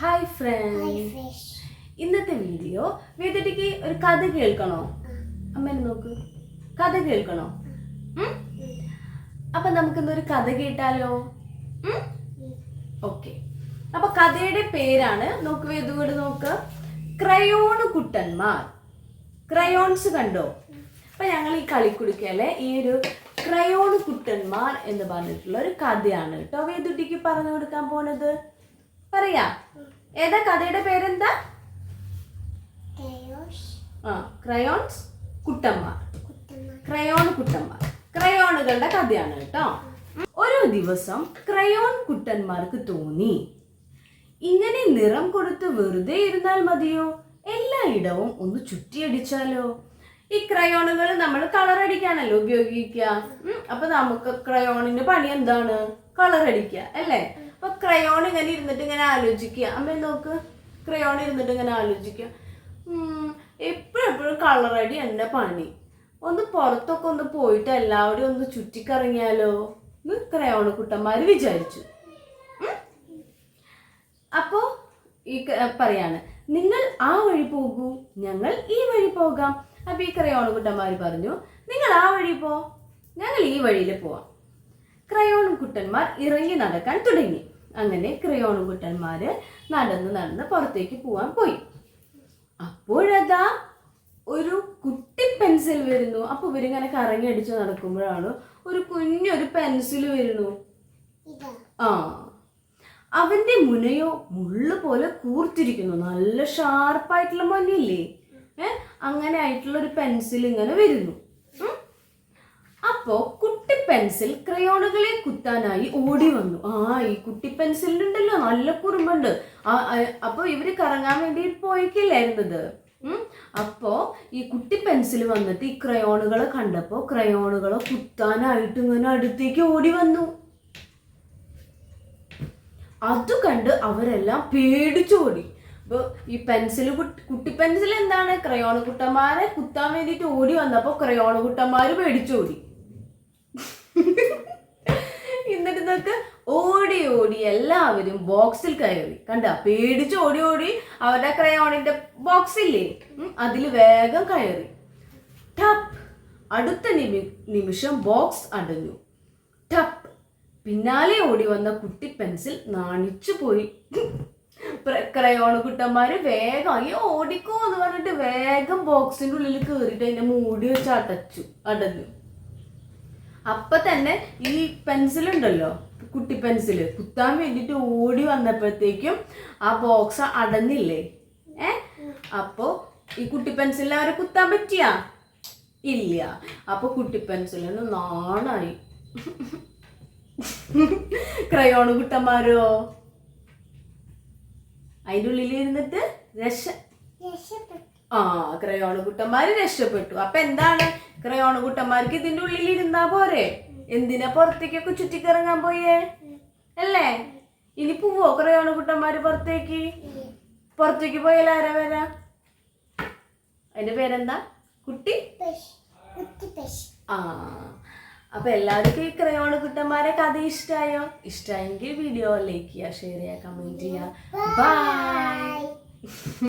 Hi friends, ഇന്നത്തെ video വേദിക്ക് ഒരു കഥ കേൾക്കണോ? അമ്മേനെ നോക്ക്, കഥ കേൾക്കണോ? അപ്പൊ നമുക്കിന്നൊരു കഥ കേട്ടാലോ? ഓക്കെ. അപ്പൊ കഥയുടെ പേരാണ്, നോക്ക് വേദുകൂടെ നോക്ക്, ക്രയോൺ കുട്ടന്മാർ. ക്രയോൺസ് കണ്ടോ? അപ്പൊ ഞങ്ങൾ ഈ കളിക്കുടുക്കയിലെ ഈ ഒരു ക്രയോൺ കുട്ടന്മാർ എന്ന് പറഞ്ഞിട്ടുള്ള ഒരു കഥയാണ് കേട്ടോ വേദുട്ടിക്ക് പറഞ്ഞു കൊടുക്കാൻ പോണത്. പറയാ, ഏതാ കഥയുടെ പേരെന്താ? ക്രയോൺസ് കുട്ടന്മാർ. ക്രയോൺ കുട്ടന്മാർ, ക്രയോണുകളുടെ കഥയാണ് കേട്ടോ. ഒരു ദിവസം ക്രയോൺ കുട്ടന്മാർക്ക് തോന്നി, ഇങ്ങനെ നിറം കൊടുത്ത് വെറുതെ ഇരുന്നാൽ മതിയോ, എല്ലായിടവും ഒന്ന് ചുറ്റിയടിച്ചാലോ. ഈ ക്രയോണുകൾ നമ്മൾ കളർ അടിക്കാനല്ലോ ഉപയോഗിക്കുക. അപ്പൊ നമുക്ക് ക്രയോണിന്റെ പണി എന്താണ്? കളർ അടിക്കുക അല്ലേ? അപ്പൊ ക്രയോൺ ഇങ്ങനെ ഇരുന്നിട്ട് ഇങ്ങനെ ആലോചിക്കുക. അമ്മ നോക്ക്, ക്രയോൺ ഇരുന്നിട്ട് ഇങ്ങനെ ആലോചിക്കുക, എപ്പോഴും കളറടി എന്റെ പണി, ഒന്ന് പുറത്തൊക്കെ ഒന്ന് പോയിട്ട് എല്ലാവരും ഒന്ന് ചുറ്റിക്കറങ്ങിയാലോ എന്ന് ക്രയോൺ കുട്ടന്മാര് വിചാരിച്ചു. അപ്പോ ഈ പറയാണ്, നിങ്ങൾ ആ വഴി പോകൂ, ഞങ്ങൾ ഈ വഴി പോകാം. അപ്പൊ ഈ ക്രയോൺ കുട്ടന്മാര് പറഞ്ഞു, നിങ്ങൾ ആ വഴി പോ, ഞങ്ങൾ ഈ വഴിയിൽ പോവാം. ക്രയോൺ കുട്ടന്മാർ ഇറങ്ങി നടക്കാൻ തുടങ്ങി. അങ്ങനെ ക്രയോൺ കുട്ടന്മാര് നടന്ന് പുറത്തേക്ക് പോവാൻ പോയി. അപ്പോഴതാ ഒരു കുട്ടി പെൻസിൽ വരുന്നു. അപ്പൊ ഇവരിങ്ങനെ കറങ്ങി അടിച്ച് നടക്കുമ്പോഴാണ് ഒരു കുഞ്ഞൊരു പെൻസിൽ വരുന്നു. അവന്റെ മുനയോ മുള്ളു പോലെ കൂർത്തിരിക്കുന്നു. നല്ല ഷാർപ്പായിട്ടുള്ള മുനയില്ലേ, അങ്ങനെ ആയിട്ടുള്ള ഒരു പെൻസിൽ ഇങ്ങനെ വരുന്നു. അപ്പോ കുട്ടി പെൻസിൽ ക്രയോണുകളെ കുത്താനായി ഓടി വന്നു. ഈ കുട്ടി പെൻസിലുണ്ടല്ലോ നല്ല കുറുമ്പുണ്ട്. അപ്പൊ ഇവര് കറങ്ങാൻ വേണ്ടി പോയിക്കില്ലായിരുന്നത്. അപ്പോ ഈ കുട്ടി പെൻസിൽ വന്നിട്ട് ഈ ക്രയോണുകളെ കണ്ടപ്പോ ക്രയോണുകളെ കുത്താനായിട്ട് ഇങ്ങനെ അടുത്തേക്ക് ഓടി വന്നു. അത് കണ്ട് അവരെല്ലാം പേടിച്ചോടി. അപ്പൊ ഈ പെൻസിൽ, കുട്ടി പെൻസിൽ എന്താണ്, ക്രയോൺ കുട്ടന്മാരെ കുത്താൻ വേണ്ടിട്ട് ഓടി വന്നപ്പോ ക്രയോൺ കുട്ടന്മാര് പേടിച്ചോടി. എന്നിട്ട് ഇതൊക്കെ ഓടി എല്ലാവരും ബോക്സിൽ കയറി. കണ്ട, പേടിച്ച് ഓടി അവരുടെ ക്രയോണിന്റെ ബോക്സ് ഇല്ലേ, അതിൽ വേഗം കയറി. ടപ്പ്, അടുത്ത നിമിഷം ബോക്സ് അടഞ്ഞു. ടപ്പ്, പിന്നാലെ ഓടി വന്ന കുട്ടി പെൻസിൽ നാണിച്ചു പോയി. ക്രയോൺ കുട്ടന്മാര് വേഗം അയ്യോ ഓടിക്കോ എന്ന് പറഞ്ഞിട്ട് വേഗം ബോക്സിന്റെ ഉള്ളിൽ കയറിയിട്ട് അതിന്റെ മൂടി വെച്ച് അടഞ്ഞു. അപ്പൊ തന്നെ ഈ പെൻസിൽ ഉണ്ടല്ലോ, കുട്ടി പെൻസില് കുത്താൻ വേണ്ടിട്ട് ഓടി വന്നപ്പോഴത്തേക്കും ആ ബോക്സ് അടഞ്ഞില്ലേ. അപ്പൊ ഈ കുട്ടി പെൻസിലിനെ അവരെ കുത്താൻ പറ്റിയാ? ഇല്ല. അപ്പൊ കുട്ടി പെൻസിലിന് നാണായി. ക്രയോൺ കുട്ടന്മാരോ അതിൻ്റെ ഉള്ളിൽ ഇരുന്നിട്ട് ക്രയോൺ കുട്ടന്മാര് രക്ഷപ്പെട്ടു. അപ്പൊ എന്താണ്, ക്രയോൺ കുട്ടന്മാർക്ക് ഇതിന്റെ ഉള്ളിൽ ഇരുന്നാ പോരെ, എന്തിനാ പുറത്തേക്കൊക്കെ ചുറ്റിക്കിറങ്ങാൻ പോയേ അല്ലേ? ഇനി പോവോ ക്രയോൺ കുട്ടന്മാര് പുറത്തേക്ക് പോയാൽ ആരാ വരാ? അതിന്റെ പേരെന്താ? കുട്ടി. അപ്പൊ എല്ലാവർക്കും ഈ ക്രയോൺ കുട്ടന്മാരെ കഥ ഇഷ്ടമായോ? ഇഷ്ടമായെങ്കിൽ വീഡിയോ ലൈക്ക് ചെയ്യുക, ഷെയർ ചെയ്യുക, കമന്റ് ചെയ്യുക. ബൈ.